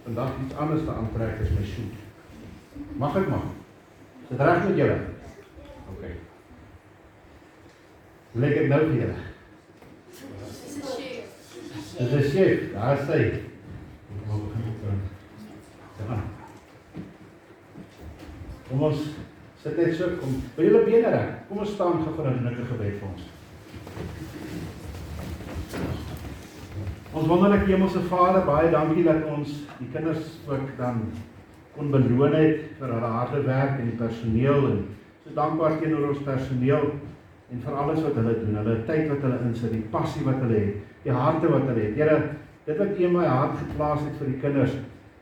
vandag iets anders te aantrek as my shoot. Mag ek mag? Is dit reg met julle? Ok. Lyk ek nou vir julle? Dit is chef, daar is hy. Ja. Kom ons sit net so, kom, wil julle bene reg? Kom ons staan gou vir 'n vinnige gebed vir ons. Ons wonderlike Hemelse Vader, baie dankie dat ons die kinders ook dan kon beloon het vir hulle harde werk en die personeel en so dankbaar teenoor ons personeel en vir alles wat hulle doen, hulle tyd wat hulle insit, die passie wat hulle het, die harte wat hulle het. Here, dit wat U in my hart geplaas het vir die kinders,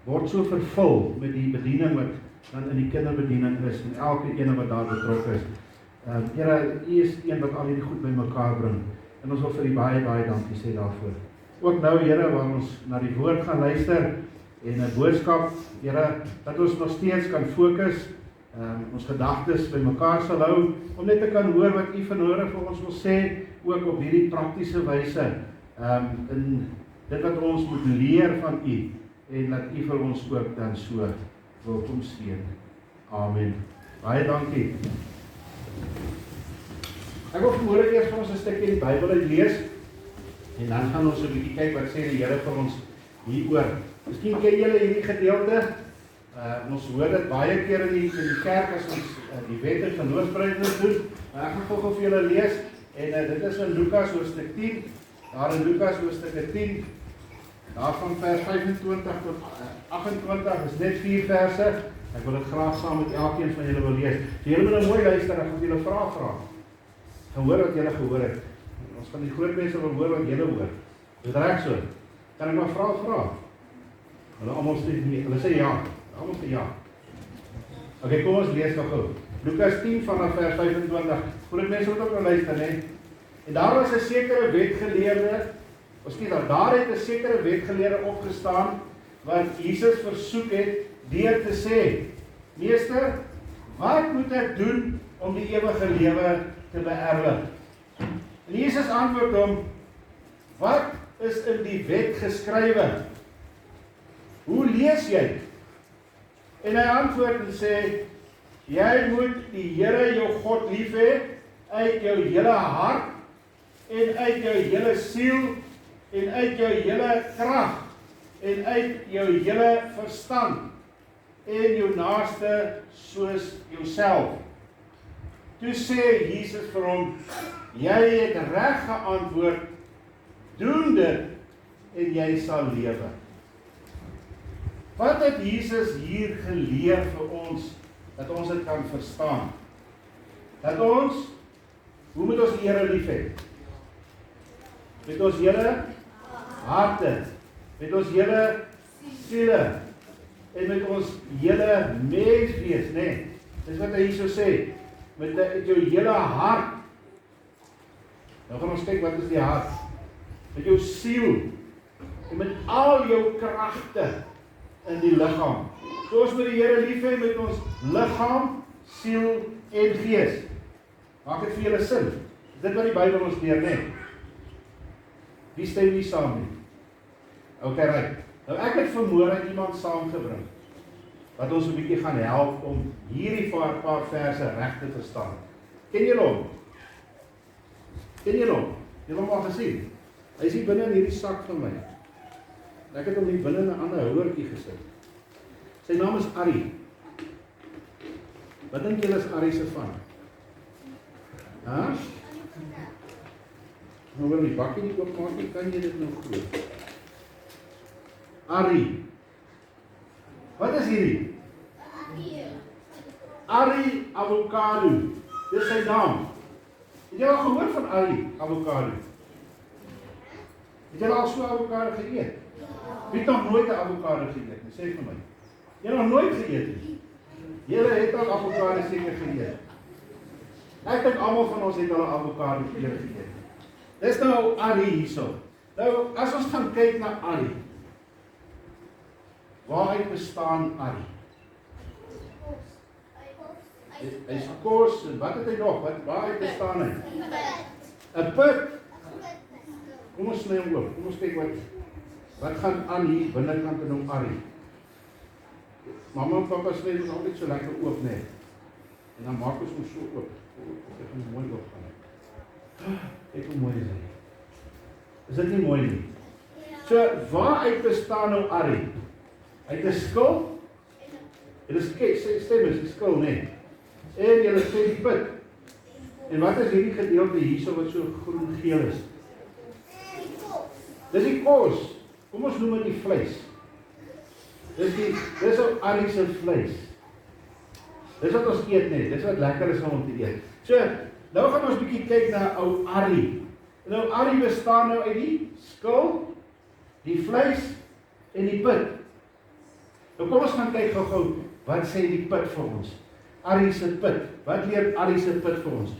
word so vervul met die bediening wat dan in die kinderbediening is en elke ene wat daar betrokke is. Here, U is een wat al hierdie goed bymekaar bring en ons wil vir U baie dankie sê daarvoor. Ook nou, Here, waar ons na die woord gaan luister en 'n boodskap, Here, dat ons nog steeds kan fokus, ons gedagtes by mekaar sal hou, om net te kan hoor wat U vanmôre vir ons wil sê, ook op hierdie praktiese wyse, in dit wat ons moet leer van U, en dat U vir ons ook dan so wil kom seën. Amen. Baie dankie. Ek wil vanmôre eers vir ons 'n stukkie die Bybel uitlees, en dan gaan ons 'n bietjie kyk wat sê die Here vir ons hieroor. Miskien ken julle hierdie gedeelte. Ons hoor dit baie keer in die kerk as ons die wet en geloofsbelijdenis doen. Ek gaan gou vir julle lees en dit is in Lukas hoofstuk 10. Daar in Lukas hoofstuk 10, daar van vers 25 tot 28 is net 4 verse. Ek wil dit graag saam met elkeen van julle wil lees. So julle moet nou mooi luister, ek gaan julle vra. Gehoor wat julle gehoor het. Ons gaan die groot mense wil hoor wat julle hoor. Is dit reg so? Kan ek maar vra? Hulle almal sê nee, hulle sê ja. Almal sê ja. Ok, kom ons lees gou. Lukas 10 vanaf vers 25. Groot mense moet ook nou luister, né? En daar was 'n sekere wetgeleerde, daar het 'n sekere wetgeleerde opgestaan wat Jesus versoek het deur te sê: "Meester, wat moet ek doen om die ewige lewe te beerwe?" En Jesus antwoord hom: "Wat is in die wet geskrywe? Hoe lees jy?" En hy antwoord en sê: "Jy moet die Here jou God lief hê uit jou hele hart en uit jou hele siel en uit jou hele krag en uit jou hele verstand en jou naaste soos jouself." Toe sê Jesus vir hom: "Jy het reg geantwoord, doen dit en jy sal lewe." Wat het Jesus hier geleer vir ons, dat ons dit kan verstaan? Dat ons, hoe moet ons die Here lief hê? Met ons hele harte, met ons hele siele, en met ons hele menswees, né? Dis wat hy hier so sê, met jou hele hart. Nou gaan ons kyk, wat is die hart? Met jou siel, en met al jou kragte in die liggaam. So ons moet die Here lief hê met ons liggaam, siel en gees. Maak dit vir julle sin? Is dit wat die Bybel ons leer, né? Wie stem nie saam nie? Ok, right. Nou ek het vanmôre iemand saamgebring, wat ons 'n bietjie gaan help om hierdie paar verse reg te verstaan. Ken julle hom? Julle hom al gesien? Hy is hier binne in hierdie sak van my. Ek het hom hier binne in 'n ander houertjie gesit. Sy naam is Ari. Wat dink julle is Ari se van? Nou wil die bakkie nie oopmaak nie, kan jy dit nou glo? Ari. Wat is hierdie? Ari Avocado. Dis sy naam. Het jy al gehoor van Ari Avocado? Het jy al so avocado geëet? Wie het nog nooit 'n avocado geëet? Sê vir my. Jy het nog nooit geëet nie. Julle het al avocado seker geëet. Ek dink almal van ons het al 'n avocado geëet. Dis nou Ari hierso. Nou, as ons gaan kyk na Ari, waaruit bestaan Ari? Hy is kos, en wat het hy nog? Waaruit bestaan hy? 'n put. Kom ons sny hom oop. Kom ons kyk wat Wat gaan aan hier binnekant in hom Arie? Mamma en papa sê ons altyd so lekker oop net. En dan maak ons hom so oop. Ek gaan mooi oop gaan. Ek hoe mooi is hy. Is dit nie mooi nie? So, waaruit bestaan nou Arie? Uit 'n skil? Dit is stem is die skil, nee. En jy sê die put. En wat is hierdie gedeelte hierso wat so groen-geel is? Dis die kos. Kom ons noem dit die vleis. Dis ou Arie se vleis. Dis wat ons eet net. Dis wat lekker is om te eet. So, nou gaan ons bietjie kyk na ou Arie. En ou Arie bestaan nou uit die skil, die vleis en die put. Nou kom ons gaan kyk gou-gou, wat sê die put vir ons? Arie se put. Wat leer Arie se put vir ons?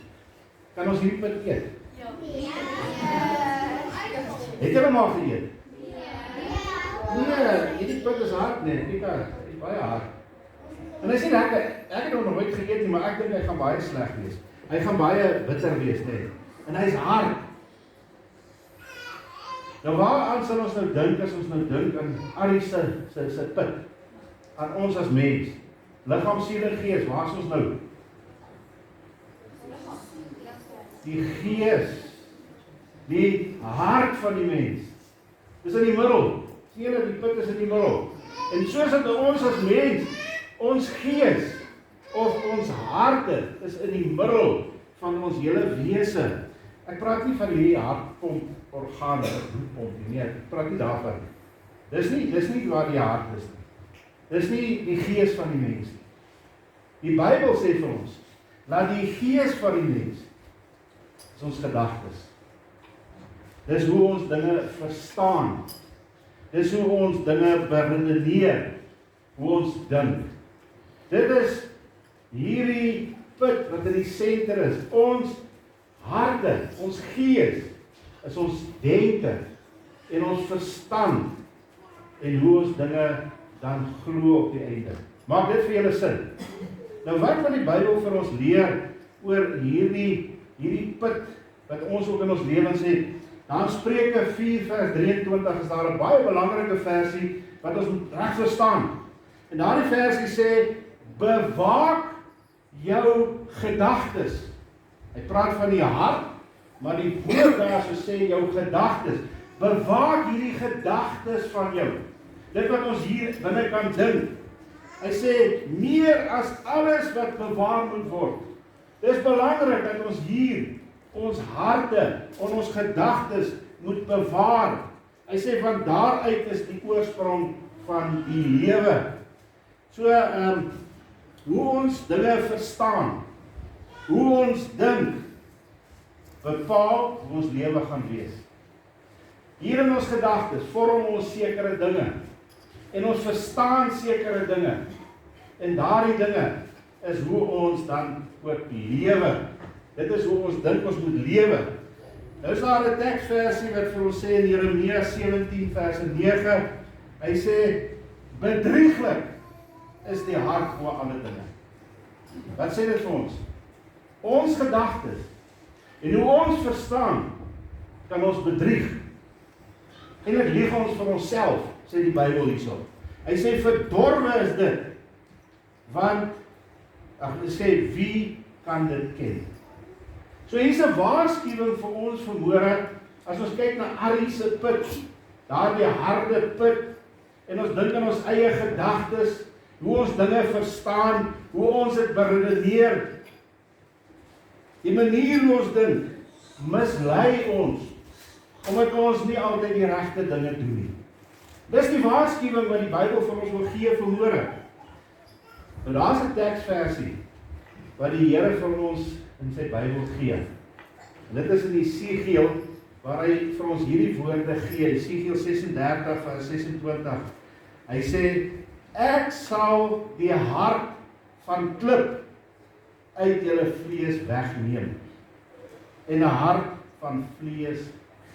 Kan ons hierdie put eet? Ja. Het jy hom al geëet? Nee, hierdie put is hard nee, kyk daar, hy is baie hard. En hy sê lekker, ek het hom nog nooit geëet nie, maar ek dink hy gaan baie sleg wees. Hy gaan baie bitter wees nee. En hy is hard. Nou waaraan sal ons nou dink as ons nou dink aan Arie se put? Aan ons as mens. Liggaam, siel en gees, waar is ons nou? Die gees. Die hart van die mens. Dis in die middel. Sien julle, die put is in die middel. En soos dat ons as mens, ons gees of ons harte is in die middel van ons hele wese. Ek praat nie van hierdie hartpomp orgaan of bloedpomp nie. Nee, ek praat nie daarvan. Dis nie waar die hart is nie. Dis nie die gees van die mens nie. Die Bybel sê vir ons, laat die gees van die mens is ons gedagtes. Dis hoe ons dinge verstaan. Dis hoe ons dinge beredeneer. Hoe ons dink. Dit is hierdie put wat in die senter is. Ons harte, ons gees, is ons denke en ons verstand en hoe ons dinge dan glo op die einde. Maak dit vir julle sin? Nou wat wil die Bybel vir ons leer oor hierdie put wat ons ook in ons lewens het? Dan Spreuke 4 vers 23 is daar 'n baie belangrike versie wat ons moet reg verstaan. En daardie versie sê, bewaak jou gedagtes. Hy praat van die hart, maar die woord daar so sê jou gedagtes. Bewaak hierdie gedagtes van jou. Dit wat ons hier binne kan dink. Hy sê, meer as alles wat bewaar moet word. Dit is belangrik dat ons hier ons harte en ons gedagtes moet bewaar. Hy sê, van daaruit is die oorsprong van die lewe. So, hoe ons dinge verstaan, hoe ons dink, bepaal hoe ons lewe gaan wees. Hier in ons gedagtes vorm ons sekere dinge. En ons verstaan sekere dinge. En daardie dinge is hoe ons dan ook lewe. Dit is hoe ons dink ons moet lewe. Nou is daar 'n teksversie wat vir ons sê in Jeremia 17 vers 9. Hy sê, bedrieglik is die hart bo alle dinge. Wat sê dit vir ons? Ons gedagtes en hoe ons verstaan kan ons bedrieg. En dit lieg ons vir onsself, sê die Bybel hierso. Hy sê, verdorwe is dit, want, hy sê, wie kan dit ken? So hier is 'n waarskuwing vir ons vanmôre, as ons kyk na Arie se put, daardie harde put, en ons dink aan ons eie gedagtes, hoe ons dinge verstaan, hoe ons dit beredeneer. Die manier hoe ons dink, mislei ons, omdat ons nie altyd die regte dinge doen nie. Dis die waarskuwing wat die Bybel vir ons wil gee vanmôre. Nou daar's 'n teksversie wat die Here vir ons in sy Bybel gee. En dit is in Jesegiel waar hy vir ons hierdie woorde gee. Jesegiel 36 vers 26. Hy sê, ek sal die hart van klip uit julle vlees wegneem en 'n hart van vlees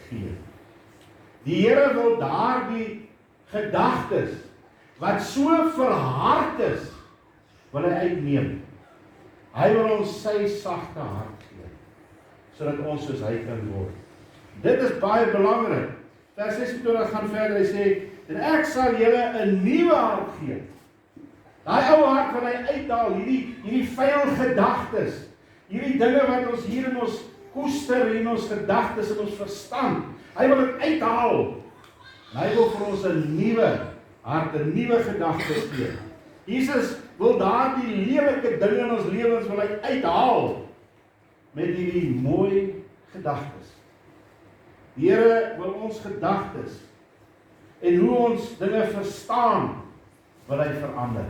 gee. Die Here wil daardie gedagtes wat so verhard is, wil hy uitneem. Hy wil ons sy sagte hart gee, sodat ons soos hy kan word. Dit is baie belangrik, vers 26 gaan verder, hy sê, en ek sal julle 'n nuwe hart gee. Daai ou hart wat hy uithaal, hierdie vuil gedagtes, hierdie dinge wat ons hier in ons koester, in ons gedagtes, in ons verstand, hy wil dit uithaal. En hy wil vir ons 'n nuwe hart, 'n nuwe gedagtes gee. Jesus wil daardie lelike dinge in ons lewens wil hy uithaal met hierdie mooi gedagtes. Die Here wil ons gedagtes en hoe ons dinge verstaan wil hy verander.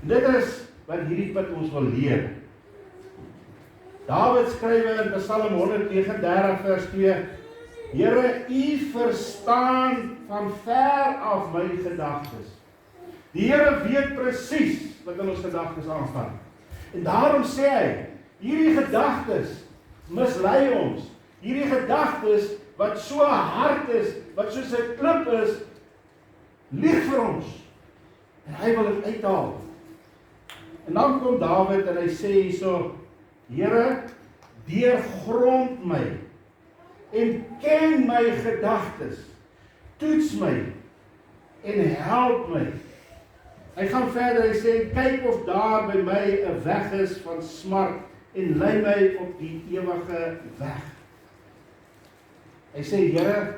En dit is wat hierdie put ons wil leer. Dawid skryf in Psalm 139 vers 2: Here, U verstaan van ver af my gedagtes. Die Here weet presies wat in ons gedagtes aangaan. En daarom sê hy, hierdie gedagtes mislei ons. Hierdie gedagtes wat so hard is, wat soos 'n klip is, lieg vir ons. En hy wil dit uithaal. En dan kom Dawid en hy sê hierso, Here, deurgrond my en ken my gedagtes, toets my en help my. Hy gaan verder, hy sê, kyk of daar by my 'n weg is van smart en lei my op die ewige weg. Hy sê, Here,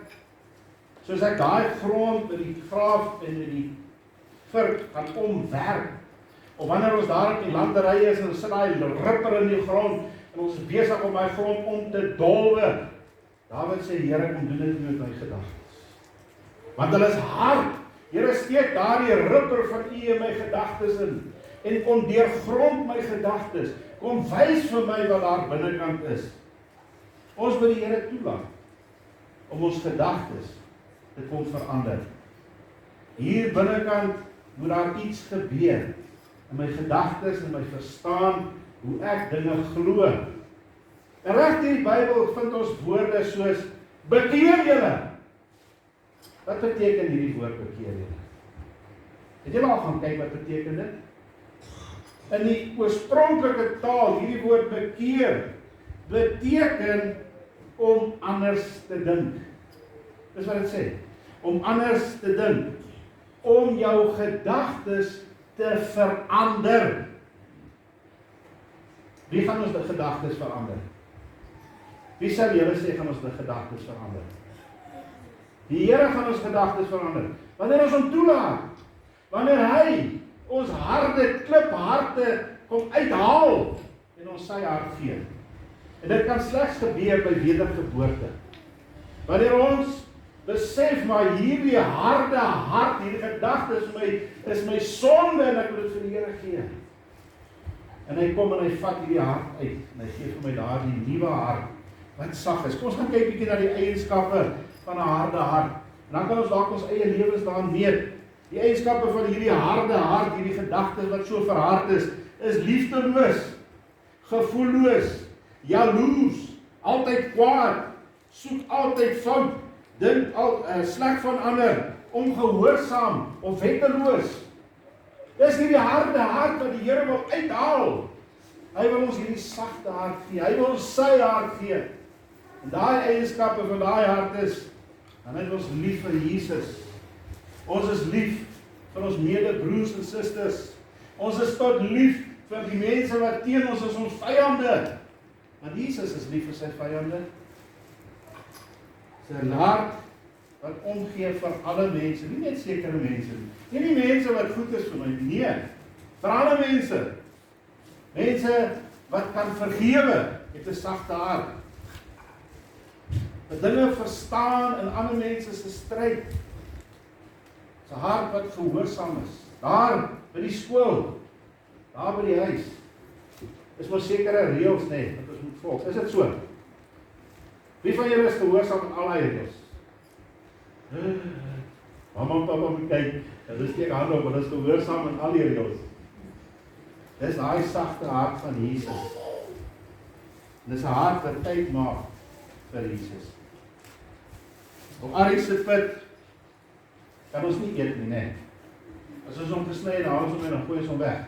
soos ek daai grond met die graaf en met die vurk gaan omwerk, of wanneer ons daar op die landery is en ons sit daai ripper in die grond en ons is besig om daai grond om te dolwe, Dawid sê, Here, kom doen dit met my gedagtes. Want hulle is hard. Here, steek daardie ripper van U in my gedagtes in en kom deurgrond my gedagtes. Kom wys vir my wat daar binnekant is. Ons moet die Here toelaat om ons gedagtes te kom verander. Hier binnekant moet daar iets gebeur in my gedagtes en my verstaan hoe ek dinge glo. En reg in die Bybel vind ons woorde soos bekeer julle. Wat beteken hierdie woord bekeer julle? Het julle al gaan kyk wat beteken dit? In die oorspronklike taal, hierdie woord bekeer beteken om anders te dink. Dis wat dit sê. Om anders te dink. Om jou gedagtes te verander. Wie gaan ons die gedagtes verander? Wie sal julle sê gaan ons die gedagtes verander? Die Here gaan ons gedagtes verander. Wanneer ons hom toelaat. Wanneer hy ons harde, klipharte kom uithaal en ons sy hart gee. En dit kan slegs gebeur by wedergeboorte. Wanneer ons besef maar hierdie harde hart, hierdie gedagtes is my sonde en ek moet dit vir die Here gee. En hy kom en hy vat hierdie hart uit en hy gee vir my daardie nuwe hart wat sag is. Kom ons gaan kyk bietjie na die eienskappe van 'n harde hart. En dan kan ons dalk ons eie lewens daarin meet. Die eienskappe van hierdie harde hart, hierdie gedagtes wat so verhard is liefdeloos, gevoelloos, jaloers, altyd kwaad, soek altyd fout, dink sleg van ander, ongehoorsaam of wetteloos. Dis hierdie harde hart wat die Here wil uithaal. Hy wil ons hierdie sagte hart gee. Hy wil ons sy hart gee. En daai eienskappe van daai hart is, dan het ons lief vir Jesus. Ons is lief vir ons medebroers en susters. Ons is tot lief vir die mense wat teen ons is, ons vyande. Want Jesus is lief vir sy vyande. Sy hart wat omgee vir alle mense, nie net sekere mense nie. Nie die mense wat goed is vir my, nee. Vir alle mense. Mense wat kan vergewe, het 'n sagte hart. Wat dinge verstaan in ander mense se stryd. 'n hart wat gehoorsaam is. Daar by die skool, daar by die huis, is maar sekere reëls net wat ons moet volg. Is dit so? Wie van julle is gehoorsaam aan al die reëls? Mamma en papa moet kyk, dit is steek hande op, hulle is gehoorsaam aan al die reëls. Dis daai sagte hart van Jesus. Dis 'n hart wat tyd maak vir Jesus. Op Arie se put kan ons nie eet nie, nee. As ons hom gesny en haal ons hom en dan gooi ons hom weg.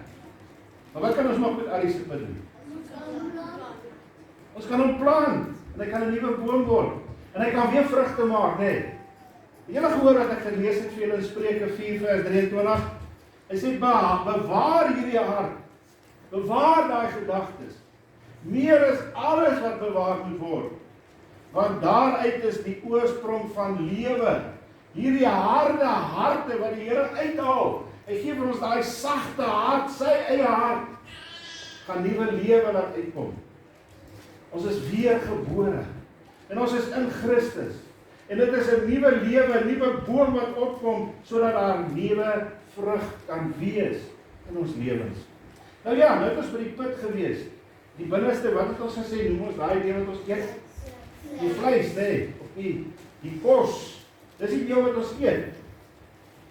Maar wat kan ons nog met Arie se put doen? Ons kan hom plant en hy kan 'n nuwe boom word en hy kan weer vrugte maak, nee. Het julle gehoor wat ek gelees het vir julle in Spreuke 4 vers 23? Hy sê, bewaar hierdie hart, bewaar daai gedagtes, meer as alles wat bewaar moet word, want daaruit is die oorsprong van lewe. Hierdie harde harte wat die Here uithaal, hy gee vir ons daai sagte hart, sy eie hart, gaan nuwe lewe laat uitkom. Ons is weergebore, en ons is in Christus, en dit is 'n nuwe lewe, 'n nuwe boom wat opkom, sodat daar nuwe vrug kan wees in ons lewens. Nou ja, nou het ons by die put gewees, die binneste, wat het ons gesê, noem ons daai deel wat ons eet? Die vleis, nee, of die kos, dis die deel wat ons eet.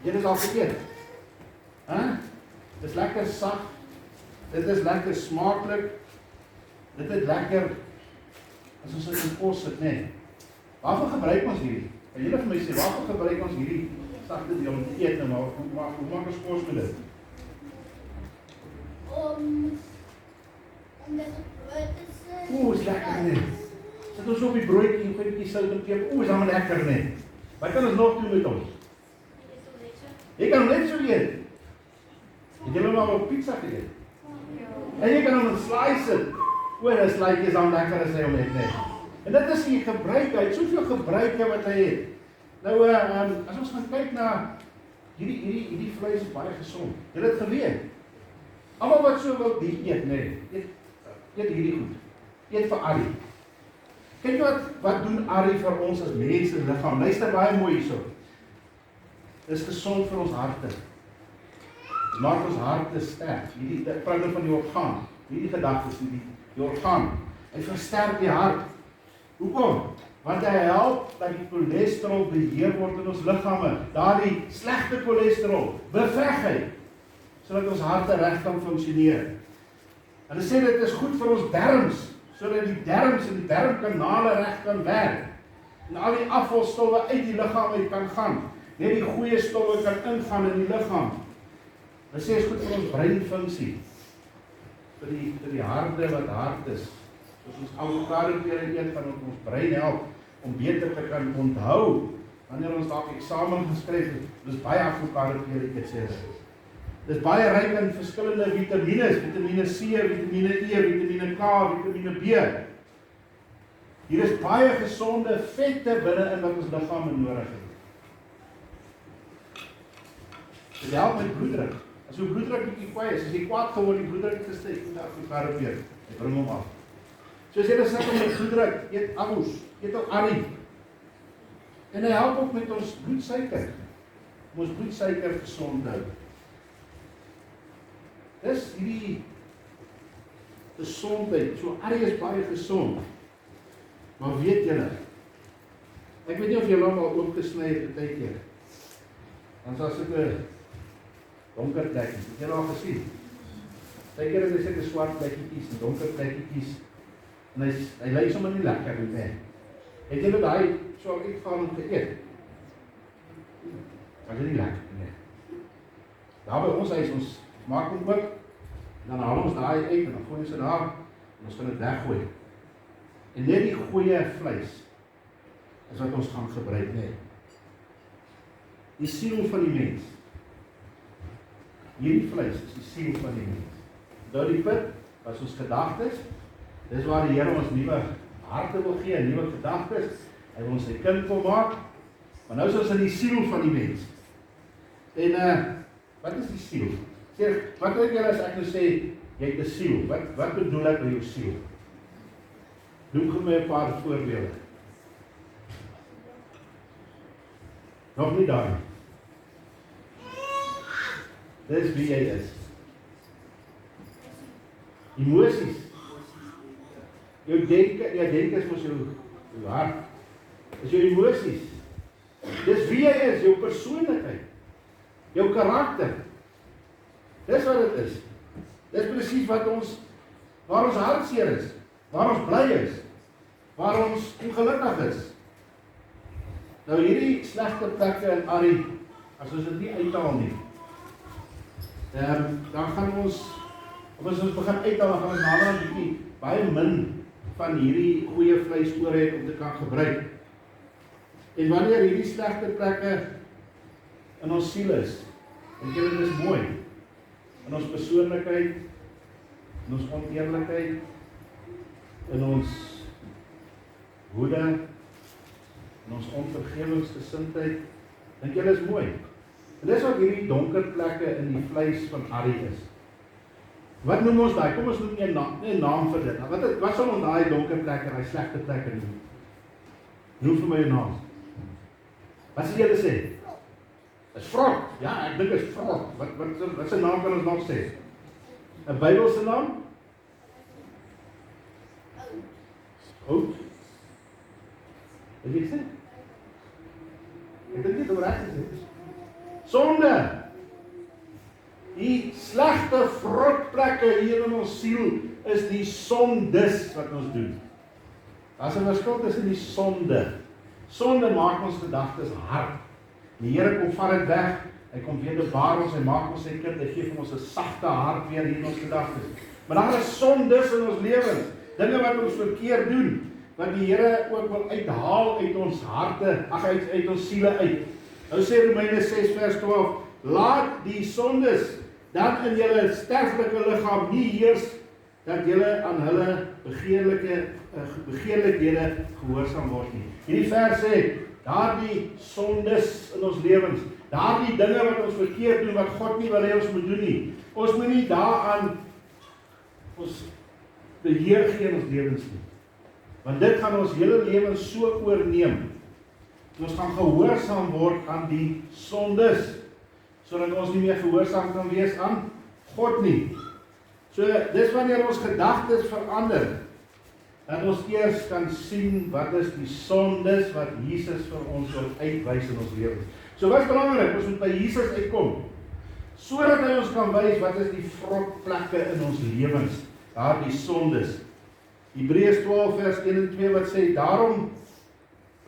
Jy het al geëet. Dit is lekker sag, dit is lekker smaaklik, dit is lekker, as ons dit in kos sit, nee. Waarvoor gebruik ons hierdie? Kan julle vir my sê, waarvoor gebruik ons hierdie sagte deel om te eet, nou, maar hoe maak ons kos met dit? Is lekker, nee. Sit ons op die broodjie, en gooi 'n bietjie sout en peper, is dan lekker, nee. Wat kan ons nog doen met ons? Jy kan net so eet. Het julle maar op pizza geëet? En jy kan hom in slice sit. Dis like dan lekker as hy hom het, nee. En dit is die gebruik, hy het soveel gebruike wat hy het. Nou, as ons gaan kyk na hierdie vleis is baie gesond. Jy het geweet. Almal wat so wil eet, nee. Eet hierdie goed. Eet vir Arie. Kyk wat doen Arie vir ons as mense in liggaam. Luister baie mooi hierso. Dis gesond vir ons harte. Dit maak ons harte sterk. Hierdie praat van die orgaan. Hierdie gedagtes, die orgaan. Hy versterk die hart. Hoekom? Want hy help dat die cholesterol beheer word in ons liggame. Daardie slegte cholesterol beveg hy, sodat ons harte reg kan funksioneer. En hy sê dit is goed vir ons darmes, sodat die darmes en die darmkanale reg kan werk. En al die afvalstowwe uit die liggaam uit kan gaan. Net die goeie stowwe kan ingaan in die liggaam. Hy sê is goed vir ons breinfunksie. Vir die harde wat hard is. As ons avokado-pere eet, kan ons brein help om beter te kan onthou. Wanneer ons dalk eksamen geskryf het, dis baie avokado-pere eet, sê dit. Dis baie ryk in verskillende vitamines, vitamine C, vitamine E, vitamine K, vitamine B. Hier is baie gesonde vette binne in wat ons liggame nodig het. Dit help met bloeddruk. As jou bloeddruk bietjie kwaai is, as jy kwaad geword, die bloeddruk gestyg, moet jy avokado-pere. Jy bring hom af. So as jy sukkel met bloeddruk, eet appels, eet ook Arie. En hy help ook met ons bloedsuiker. Om ons bloedsuiker gesond hou. Dis hierdie gesondheid. So Arie is baie gesond. Maar weet julle, ek weet nie of julle al oopgesny het baie keer. Dan sal sulke donker plekkies. Het julle al gesien? Baie keer is dit sulke swart plekkies en donker plekkies. En hy lyk sommer nie lekker nie, nee. Het julle daai so uitgaan om geëet? Dat is nie lekker nie. Daar by ons huis, ons maak hom oop, en dan haal ons daai uit, en dan gooi ons dit daar, en ons kan dit weggooi. En net die goeie vleis, is wat ons gaan gebruik, nee. Die siel van die mens. Hierdie vleis is die siel van die mens. Nou die put, was ons gedagtes, dis waar die Here ons nuwe harte wil gee, nuwe gedagtes. Hy wil ons sy kind wil maak. Maar nou is ons in die siel van die mens. En wat is die siel? Sê, wat dink julle as ek nou sê jy het 'n siel? Wat bedoel ek met jou siel? Noem vir my 'n paar voorbeelde. Nog nie daar nie. Dis wie jy is. Emosies. Jou denke is mos jou hart. Is jou emosies. Dis wie jy is, jou persoonlikheid. Jou karakter. Dis wat dit is. Dis presies wat waar ons hartseer is, waar ons bly is, waar ons ongelukkig is. Nou hierdie slegte plekke in Arie, as ons dit nie uithaal nie, dan gaan ons, of as ons begin uithaal, dan gaan ons nader 'n bietjie baie min van hierdie goeie vleis oor het om te kan gebruik. En wanneer hierdie slegte plekke in ons siel is, dink julle dit is mooi, in ons persoonlikheid, in ons oneerlikheid, in ons woede, in ons onvergewingsgesindheid, dink julle is mooi. En dis wat hierdie donker plekke in die vleis van Ari is. Wat noem ons daai? Kom ons noem een naam vir dit. Wat sal ons daai donker plekke, daai slegte plekke noem? Noem vir my 'n naam. Wat sal julle sê? Is vrot. Ja, ek dink is vrot. Wat se naam kan ons nog sê? 'n Bybelse naam? Oud. Wat jy sê? Ek dink dit reg is. Sonde. Die slegte vrotplekke hier in ons siel is die sondes wat ons doen. Daar's 'n verskil tussen die sonde. Sonde maak ons gedagtes hard. Die Here kom vat dit weg. Hy kom weer bewaar ons, hy maak ons sy kind, hy gee vir ons 'n sagte hart weer hier in ons gedagtes. Maar daar is sondes in ons lewens, dinge wat ons verkeerd doen, wat die Here ook wil uithaal uit ons harte, uit ons siele uit. Nou sê Romeine 6 vers 12, laat die sondes dan in julle sterflike liggaam nie heers, dat julle aan hulle begeerlikhede gehoorsaam word nie. Hierdie vers sê, daardie sondes in ons lewens, daardie dinge wat ons verkeerd doen, wat God nie wil hê ons moet doen nie, ons moet nie daaraan ons beheer gee in ons lewens nie. Want dit gaan ons hele lewens so oorneem. Ons gaan gehoorsaam word aan die sondes, sodat ons nie meer gehoorsaam kan wees aan God nie. So, dis wanneer ons gedagtes verander, dat ons eers kan sien wat is die sondes wat Jesus vir ons wil uitwys in ons lewens. So wat is belangrik, ons moet by Jesus uitkom, sodat hy ons kan wys wat is die vrotplekke in ons lewens, daar die sondes. Hebreërs 12 vers 1 en 2 wat sê, daarom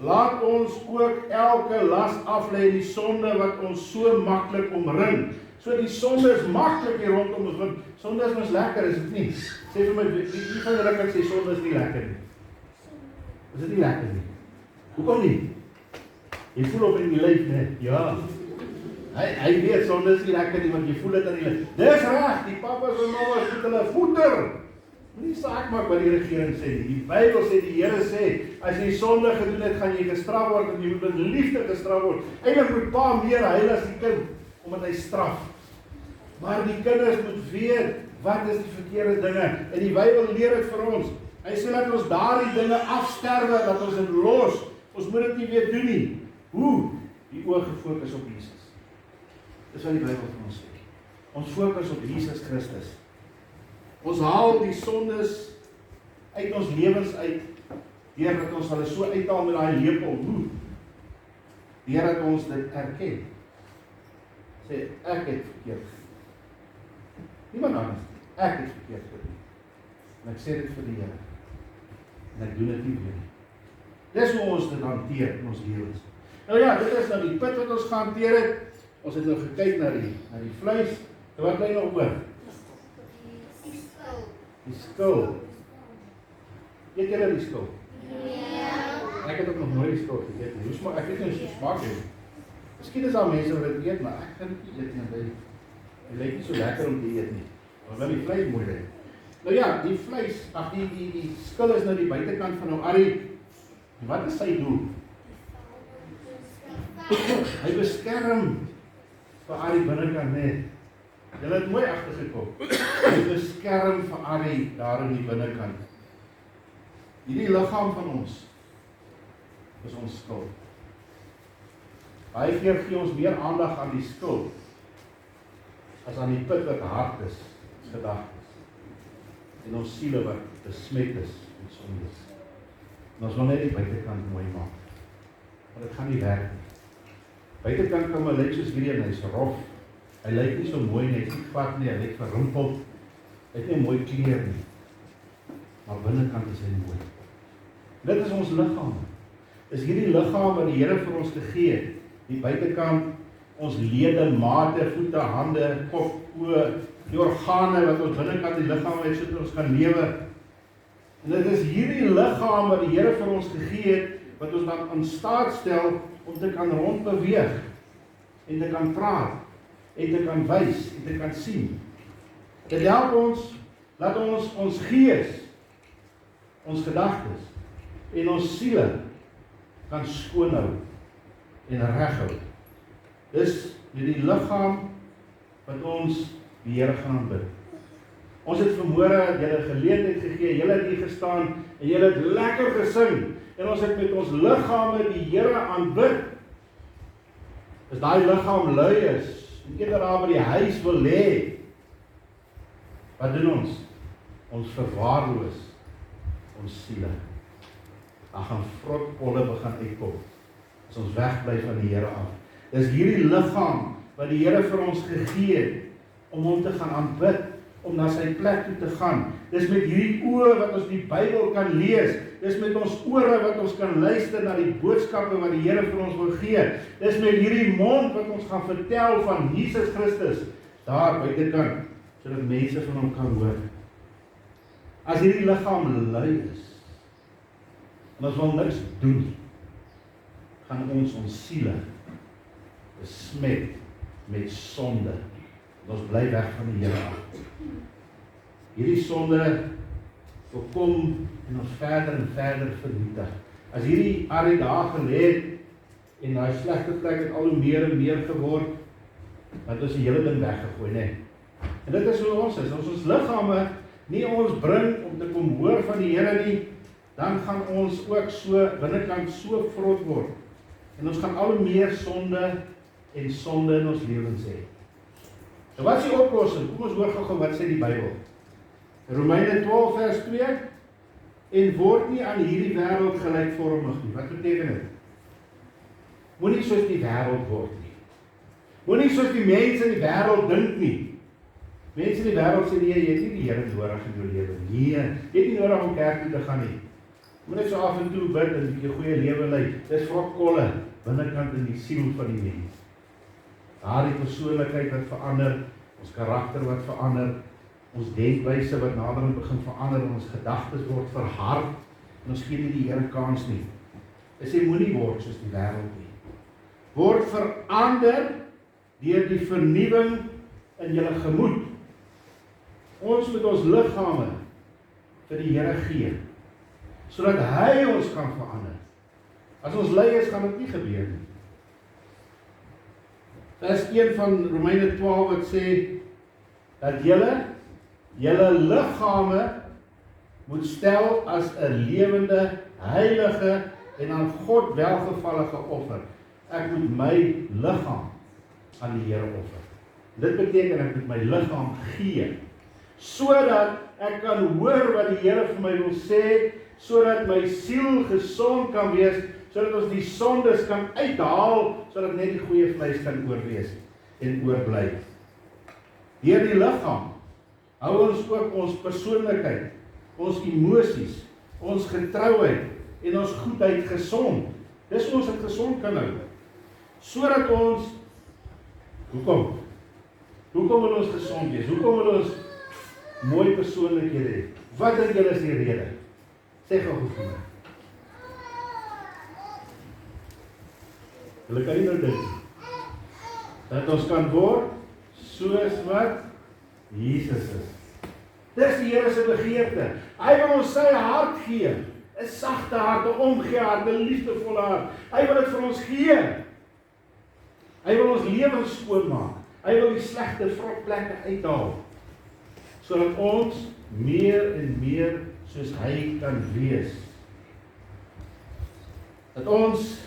laat ons ook elke las aflê, die sonde wat ons so maklik omring. So die sonde is maklik hier rondom ons, want sonde is ons lekker, is dit nie? Sê vir my, wie van julle kan sê sonde is nie lekker nie? Is dit nie lekker nie? Hoekom nie? Jy voel op in die lyf, nee? Ja. Hy weet sonde is nie lekker nie, want jy voel dit in die lyf. Dis reg, die papas en mamas moet hulle voeder. Nie saak maak wat die regering sê nie. Die Bybel sê, die Here sê, as jy sonde gedoen het, gaan jy gestraf word, en jy moet met liefde gestraf word. Eintlik moet pa meer huil as die kind, omdat hy straf. Maar die kinders moet weet, wat is die verkeerde dinge, en die Bybel leer dit vir ons. Hy sê dat ons daardie dinge afsterwe, dat ons dit los, ons moet dit nie weer doen nie. Hoe? Die oog gefokus op Jesus. Dis wat die Bybel vir ons sê. Ons fokus op Jesus Christus. Ons haal die sondes uit ons lewens uit, deurdat ons hulle so uithaal met daai lepel. Hoe? Deurdat ons dit erken. Sê, ek het verkeerd gedoen. Niemand anders. Ek het verkeerd gedoen. En ek sê dit vir die Here. En ek doen dit nie weer nie. Dis hoe ons dit hanteer in ons lewens. Nou ja, dit is nou die put wat ons gehanteer het. Ons het nou gekyk na die vleis. En wat bly nog oor? Die skil. Eet julle die skil? Ja. Ek het ook nog nooit die skil geëet nie. Ek weet nie hoe so smaak het. Miskien is daar mense wat dit eet, maar ek kan dit nie eet nie. Dit lyk nie so lekker om te eet nie. Maar wel die vleis mooi lyk. Nou ja, die vleis, die skil is nou die buitekant van nou Ari. Wat is sy doel? Hy beskerm vir Ari binnekant net. Julle het mooi agtergekom. Hy beskerm vir Ari daar in die binnekant. Hierdie liggaam van ons is ons skil. Baie keer gee ons meer aandag aan die skil as aan die put wat hard is, gedagtes. En ons siele wat besmet is met sondes. En ons wil net die buitekant mooi maak. Maar dit gaan nie werk nie. Buitekant kan maar lyk soos hierdie en hy is rof. Hy lyk nie so mooi nie, hy is nie glad nie, hy lyk verrimpeld. Hy het nie mooi kleur nie. Maar binnekant is hy mooi. Dit is ons liggaam. Is hierdie liggaam wat die Here vir ons gegee het. Die buitekant, ons lede, mate, voete, hande, kop, oë, die organe wat ons binnekant die liggaam het, sodat ons kan lewe. En dit is hierdie liggaam wat die Here vir ons gegee het, wat ons dan in staat stel om te kan rondbeweeg, en te kan praat, en te kan wys, en te kan sien. Dit help ons, dat ons gees, ons gedagtes, en ons siele, kan skoonhou, en reghou. Dis met die liggaam, wat ons die Here gaan aanbid. Ons het vanmôre julle geleentheid gegee, julle het hier gestaan, en julle het lekker gesing, en ons het met ons liggame die Here aanbid. As daai liggaam lui is, en eerder daar by die huis wil lê, wat doen ons? Ons verwaarloos ons siele. Dan gaan vrotkolle begin uitkom, as ons wegbly van die Here af. Dis hierdie liggaam, wat die Here vir ons gegee het, om hom te gaan aanbid, om na sy plek toe te gaan. Dis met hierdie oë wat ons die Bybel kan lees. Dis met ons ore wat ons kan luister na die boodskappe wat die Here vir ons wil gee. Dis met hierdie mond wat ons gaan vertel van Jesus Christus, daar buitekant, sodat mense van hom kan hoor. As hierdie liggaam lui is, en ons wil niks doen, gaan ons siele besmet met sonde. Ons bly weg van die Here af. Hierdie sonde wil kom en ons verder en verder vernietig. As hierdie Arie daar gelê het, en daai slegte plek het al hoe meer en meer geword, dat ons die hele ding weggegooi, nee. En dit is hoe ons is. As ons liggame nie ons bring om te kom hoor van die Here nie, dan gaan ons ook so binnekant so vrot word. En ons gaan al hoe meer sonde en sonde in ons lewens hê. En wat is die oplossing? Kom ons hoor gou wat sê die Bybel. Romeine 12 vers 2, en word nie aan hierdie wêreld gelykvormig nie. Wat beteken dit? Moenie soos die wêreld word nie. Moenie soos die mense in die wêreld dink nie. Mense in die wêreld sê nee, jy het nie die Here nodig in jou lewe nie. Jy het nie nodig om kerk toe te gaan nie. Moet net so af en toe bid en 'n bietjie goeie lewe lei. Dis vrotkolle binnekant in die siel van die mens. Daardie persoonlikheid wat verander, ons karakter wat verander, ons denkwyse wat naderhand begin verander, en ons gedagtes word verhard, en ons gee nie die Here kans nie. Hy sê moenie word soos die wêreld nie. Word verander deur die vernuwing in julle gemoed. Ons moet ons liggame vir die Here gee, sodat hy ons kan verander. As ons lui is, gaan dit nie gebeur nie. Vers 1 van Romeine 12 wat sê, dat julle liggame moet stel as 'n lewende, heilige en aan God welgevallige offer. Ek moet my liggaam aan die Here offer. Dit beteken ek moet my liggaam gee, sodat ek kan hoor wat die Here vir my wil sê, sodat my siel gesond kan wees, sodat ons die sondes kan uithaal, sodat net die goeie vleis kan oorwees en oorbly. Deur die liggaam hou ons ook ons persoonlikheid, ons emosies, ons getrouheid en ons goedheid gesond. Dis ons het gesond kan hou. Sodat ons, hoekom wil ons gesond wees? Hoekom wil ons mooi persoonlikhede hê? Wat dink julle is die rede? Sê gou vir my. Julle kan nie nou dink. Dat ons kan word soos wat Jesus is. Dis die Here se begeerte. Hy wil ons sy hart gee. 'n sagte hart, 'n omgee hart, 'n liefdevolle hart. Hy wil dit vir ons gee. Hy wil ons lewens skoonmaak. Hy wil die slegte vrotplekke uithaal, sodat ons meer en meer soos hy kan wees. Dat ons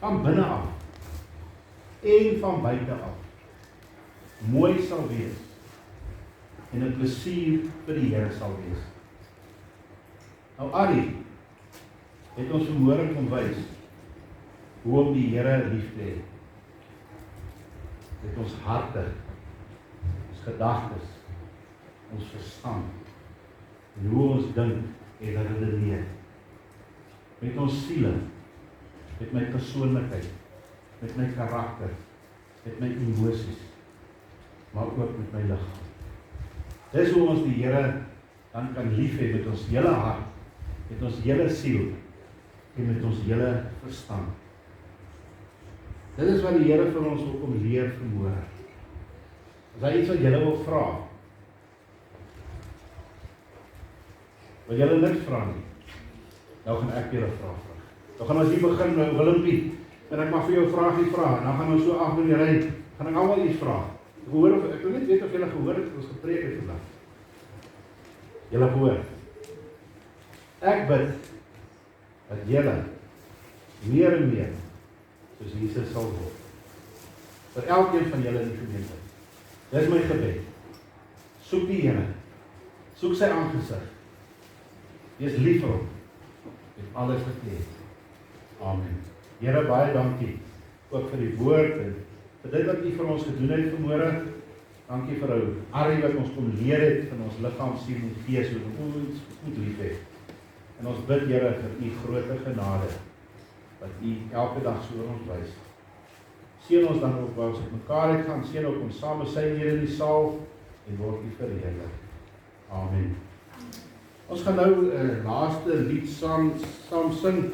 van binne af en van buite af mooi sal wees en 'n plesier vir die Here sal wees. Nou Arie het ons vanmôre kom wys hoe om die Here lief te hê. Met ons harte, ons gedagtes, ons verstand, en hoe ons dink en redeneer. Met ons siele, met my persoonlikheid, met my karakter, met my emosies, maar ook met my liggaam. Dis hoe ons die Here dan kan lief hê met ons hele hart, met ons hele siel en met ons hele verstand. Dit is wat die Here vir ons wil kom leer vanmôre. As hy iets wat julle wil vra, wil julle niks vra nie, nou gaan ek julle vra. Nou gaan ons hier begin met Willempie, en ek mag vir jou 'n vraagie vra, en dan gaan ons so af met die ry, gaan ek almal iets vra. Ek wil net weet of julle gehoor het, ons gepreek het vandag. Julle gehoor. Ek bid, dat julle meer en meer, soos Jesus sal word. Vir elkeen van julle in die gemeente. Dis my gebed. Soek die Here. Soek sy aangesig. Wees lief vir hom. Met alles wat jy het. Amen. Here, baie dankie. Ook vir die woord en vir dit wat u vir ons gedoen het vanmôre. Dankie vir ou Arrie wat ons kom leer het van ons liggaam, siel en gees, hoe ons goed lief het. En ons bid, Here, vir u groot genade, wat u elke dag so oor ons wys. Seën ons dan ook waar ons met mekaar uit gaan, seën ook ons saam sy hier in die saal, en word u verheerlik. Amen. Ons gaan nou laaste lied saam sing.